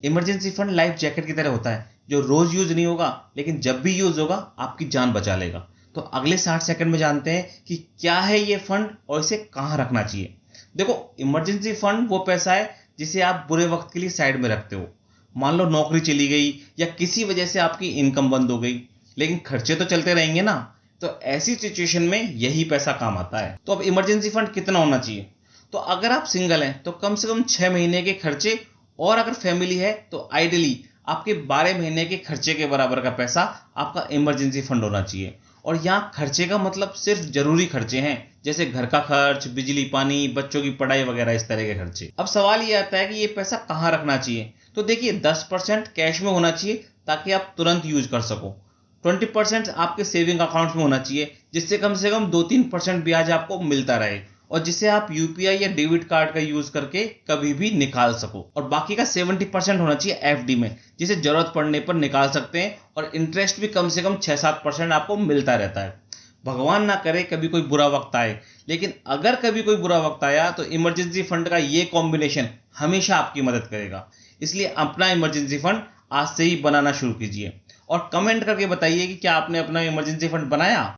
Emergency fund life jacket की तरह होता है, जो रोज यूज नहीं होगा लेकिन जब भी यूज होगा आपकी जान बचा लेगा। तो अगले 60 सेकंड में जानते हैं कि क्या है ये फंड और इसे कहाँ रखना चाहिए। देखो, इमरजेंसी फंड वो पैसा है जिसे आप बुरे वक्त के लिए साइड में रखते हो। मान लो नौकरी चली गई या किसी वजह से आपकी इनकम बंद हो गई, लेकिन खर्चे तो चलते रहेंगे ना। तो ऐसी सिचुएशन में यही पैसा काम आता है। तो अब इमरजेंसी फंड कितना होना चाहिए? तो अगर आप सिंगल हैं तो कम से कम 6 महीने के खर्चे, और अगर फैमिली है तो आइडियली आपके 12 महीने के खर्चे के बराबर का पैसा आपका इमरजेंसी फंड होना चाहिए। और यहाँ खर्चे का मतलब सिर्फ जरूरी खर्चे हैं, जैसे घर का खर्च, बिजली पानी, बच्चों की पढ़ाई वगैरह, इस तरह के खर्चे। अब सवाल ये आता है कि ये पैसा कहाँ रखना चाहिए। तो देखिए, 10% कैश में होना चाहिए ताकि आप तुरंत यूज कर सको। 20% आपके सेविंग अकाउंट में होना चाहिए, जिससे कम से कम 2-3% ब्याज आपको मिलता रहे और जिसे आप यूपीआई या डेबिट कार्ड का यूज करके कभी भी निकाल सको। और बाकी का 70% होना चाहिए एफडी में, जिसे जरूरत पड़ने पर निकाल सकते हैं और इंटरेस्ट भी कम से कम 6-7% आपको मिलता रहता है। भगवान ना करे कभी कोई बुरा वक्त आए, लेकिन अगर कभी कोई बुरा वक्त आया तो इमरजेंसी फंड का ये कॉम्बिनेशन हमेशा आपकी मदद करेगा। इसलिए अपना इमरजेंसी फंड आज से ही बनाना शुरू कीजिए और कमेंट करके बताइए कि क्या आपने अपना इमरजेंसी फंड बनाया।